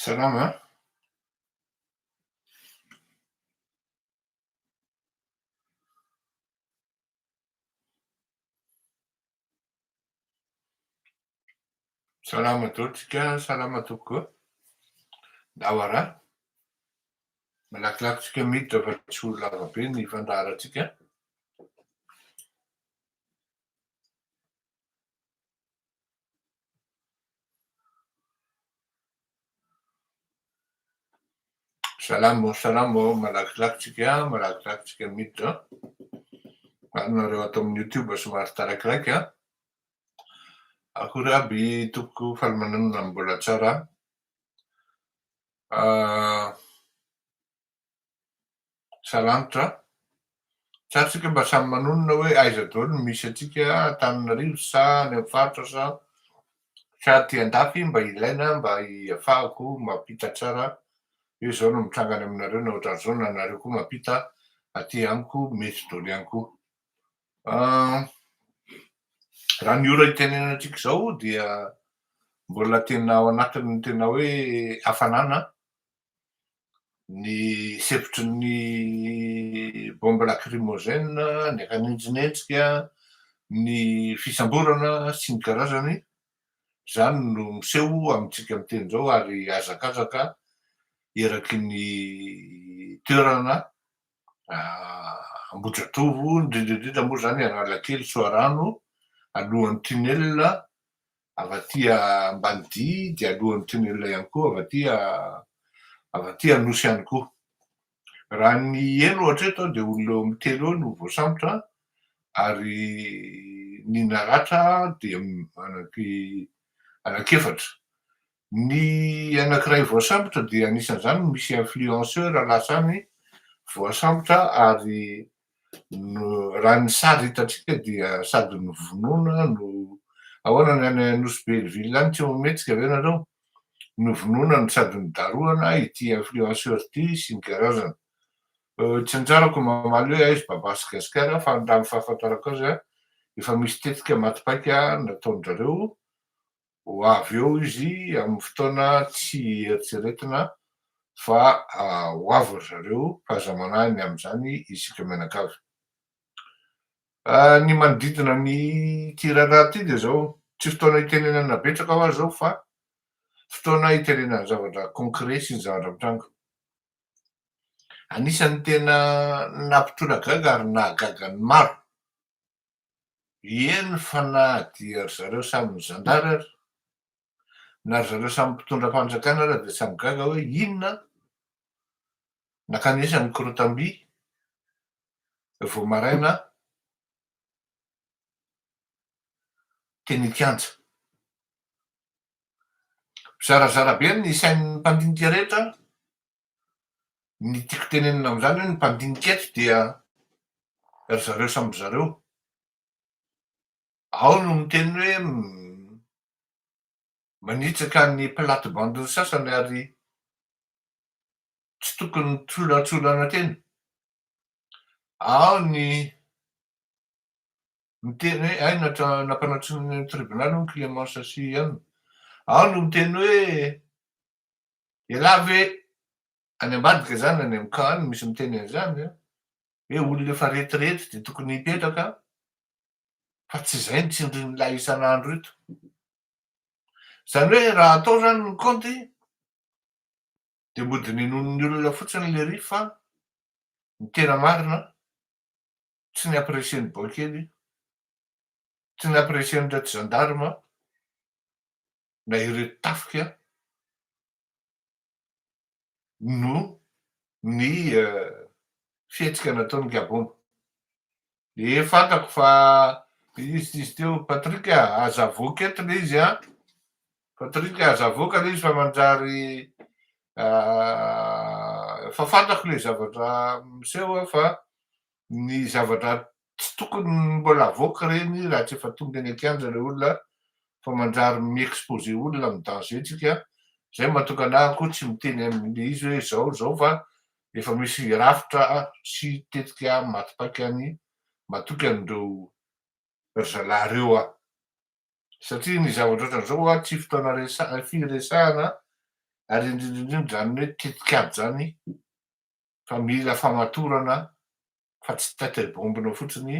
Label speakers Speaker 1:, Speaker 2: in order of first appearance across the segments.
Speaker 1: Salama. Salama totrika, salama tokoa. Ao araha, malakilaky miditra fa tsy ho lava be ny fandaharantsika. Salama, malakilaky miditra. Anareo ato amin'ny YouTube somary tarakaraiky a. Akory aby toko falimanana mbola tsara. Salamatra. Tsatsika mba samy manonona hoe aiza daholo no misy atsika Antananarivo sa any amin'ny faritra sa aty andafy mba ilaina mba hiafahako mampita tsara. Io zao no mitranga any aminareo na ohatran'izao na anareo koa mampita aty amiko mety daholo ihany koa. Raha ny ora itenenantsika izao dia mbola tena ao anatin'ny tena hoe hafanana ny sevitry ny bombe lacrymogène, ny akan'enjinenjika, ny fisamborana sy ny karazany. Zany no miseho amintsika amin'ny teny izao ary hazakazaka eraky ny toerana Ambohidratovo, indrindrindrindra moa zany Analakely, Soarano, alohan'ny tunnel avy aty Ambanidia, dia alohan'ny tunnel ihany koa avy aty Anosy ihany koa. Raha ny elo ohatra eto dia olona eo amin'ny telo eo no voasambotra ary ny naratra dia anankiefatra. Ny anankiray voasambotra dia anisan'izany misy influenceur lasany voasambotra ary raha ny sary hitantsika dia sady novonoina no ahoana ny any Anosy Belleville any tsy mametsika ve nareo? Novonoina no sady nodaroana ity influenceur ity sy ny karazany. Tsy anjarako mamaly hoe aiza Madagasikara fa raha ny fahafantarako azy efa misy tetika matipaika nataon'zareo ho avy eo izy amin'ny fotoana tsy eritreretina fa ho avy ry zareo fahazamanany amin'izany isika mianakavy. Ny manodidina ny ity raharaha ity dia zao tsy fotoana hitenenana betsaka ho azy zao fa fotoana hitenenana zavatra concret sy ny zavatra mitranga. Anisan'ny tena nampitroana gaga ary nahagaga ny maro. Eny fa na dia ry zareo samy nizandary ary na ry zareo samy mpitondra fanjakana ary dia samy gaga hoe inona nakanisa ny Korotamby Voamaraina teny Kianja. Zarazara be ny sain'ny mpandinika rehetra. Ny tiako tenenina amin'izany hoe ny mpandinika eto dia ry zareo samby zareo. Ao no miteny hoe manitsaka ny platebande ny sasany ary tsy tokony tsolatsolana teny. Ao ny miteny hoe ay nampanatsoina ny tribunal ny Clémence Sy ihany. Ao no miteny hoe ialave any ambadika zany any amin'ny camp any misy miteny an'izany hoe olona efa retirety dia tokony hipetraka fa tsy izay ny tsindrin'ilay isan'andro eto. Zany hoe raha atao zany ny compte dia mody ninon'ny olona fotsiny le rifa fa ny tena marina tsy ny apprécien'ny boakely, tsy ny apprécien'ny reto gendarme na ireto tafika no ny fihetsika nataon'ny Gabon. Fantako fa izy teo Patrika Azavoka eto le izy Patrika Azavoka le izy fa manjary fa fantako le zavatra miseho fa ny zavatra tsy tokony mbola avoaka reny raha tsy efa tonga eny Kianja le olona fa manjary miexpose olona amin'ny danger tsika. Zay mahatonga anahy koa tsy miteny amin'le izy hoe zao fa efa misy rafitra sy tetika matipaky any matoky an'ireo ry zalareo satria ny zavatra ohatran'izao tsy fotoana firesahana Ary indrindrindrindra zany hoe tetikady zany fa mila famatorana fa tsy tataim-bombona fotsiny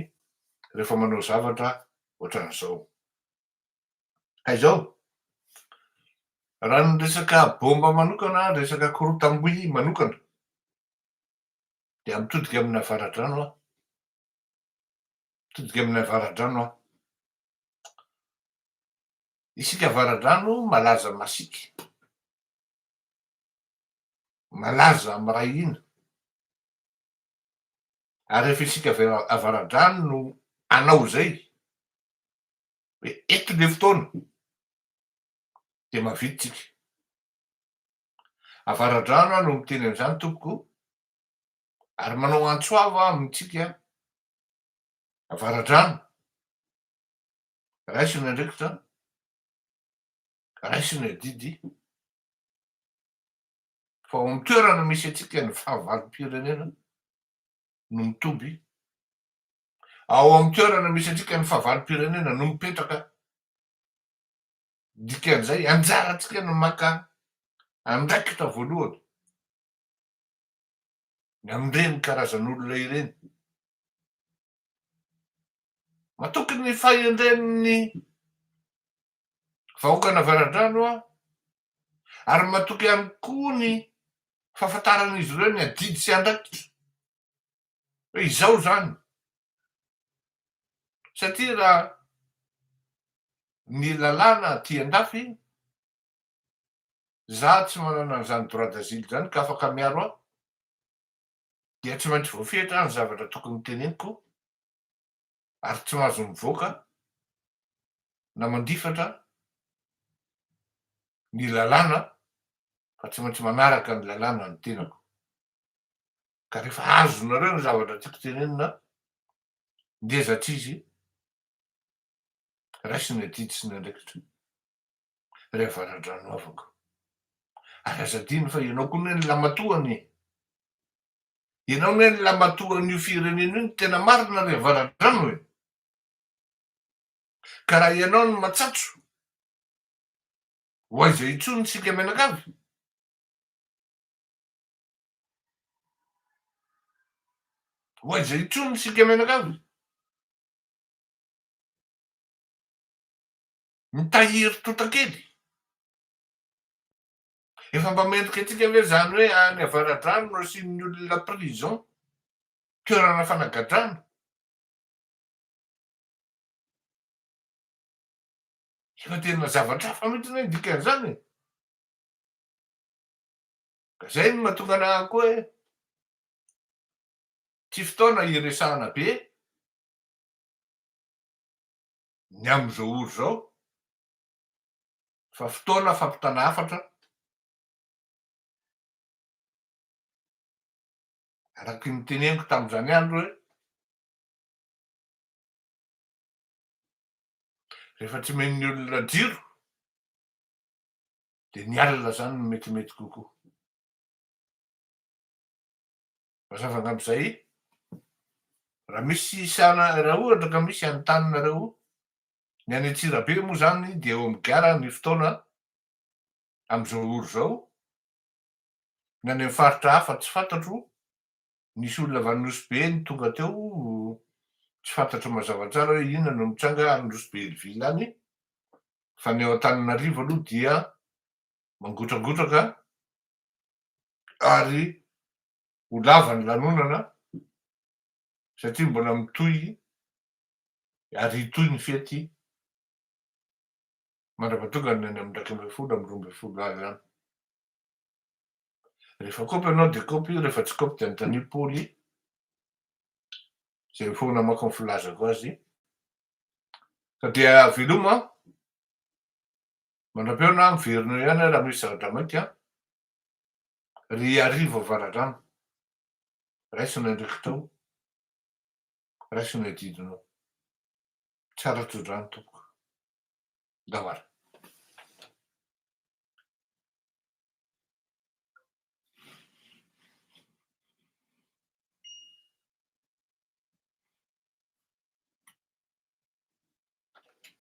Speaker 1: rehefa manao zavatra ohatran'izao. Haizao, raha ny resaka bomba manokana, resaka korotam-bohy manokana, dia mitodika amin'ny avara-drano aho. Mitodika amin'ny avara-drano aho. Isika avara-drano malaza masiaka, malaza am'rahina. Ary rehefa isika avara-drano no anao zay hoe eto le fotoana de mahavita tsika. Avara-drano aho no miteny an'izany tompoko, ary manao antsoava amintsika avara-drano. Raisina ndraikitra, raisina didy, fa ao amin'ny toerana misy antsika ny fahavalo-pirenena no mitoby. Ao amin'ny toerana misy antsika ny fahavalo-pirenena no mipetraka. Dikan'izay anjarantsika no maka andraikitra voalohany ny amin'ireny karazan'olona ireny. Matoky ny fahendren'ny vahoakana avara-drano aho, ary matoky ihany koa ny fahafantaran'izy ireo ny adidy sy andraikitra hoe izao zany. Satria raha ny lalàna ty andafy, za tsy manana an'izany droit d'asile zany ka afaka miaro aho, dia tsy maintsy voafehitra ny zavatra tokony teneniko, ary tsy mahazo mivoaka na mandifatra ny lalàna, fa tsy maintsy manaraka ny lalàna ny tenako. Ka rehefa azonareo ny zavatra tiako tenenina, ndezatra izy, raisiny adidy sy ny andraikitra, rehefa avara-drano avako. Ary aza adino fa ianao koa ny lamatoany, ianao ny lamatoan'io firenena io ny tena marina re avara-drano e. Ka raha ianao no matsatso, ho aiza intsony sika menakavy? Ho aiza intsony sika menakavy? Mitahiry totakely. Efa mba mendrika antsika ve zany hoe any avara-drano no asian'ny olona prison, toerana fanagadrana? Efa tena zavatra hafa mihitsy ny dikan'izany e. Ka zay no mahatonga anahy koa hoe tsy fotoana iresahana be ny am'izao oro zao, fa fotoana fampitana hafatra araky ny teneniko tamin'izany andro hoe rehefa tsy men'ny olona jiro de ny alina zany no metimety kokoa. Mazava angamb'izay, raha misy raha ohatra ka misy anontanianareo ny any Antsirabe moa zany de eo amin'ny gara ny fotoana am'izao oro zao, ny any amin'ny faritra hafa tsy fantatro, nisy olona avy Anosibe ny tonga teo, tsy fantatro mazava tsara hoe inona no mitranga Anosibe Ilovila any, fa ny ao Antananarivo aloha dia mangotragotraka ary ho lava ny lanonana satria mbola mitohy ary hitohy ny fety mandrapahatonga ny any amin'ny 1 amby 12 any any. Rehefa kopy ianao de kopy, rehefa tsy kopy de anontania Paoly, zay foana manko ny filazako azy. Ka dia veloma, manam-peona miverinao ihany raha misy zavatra mainty a, ry arivo avara-drano, raisina ndraikitao, raisina didinao. Tsara tso-drano tompoko. Dahoara.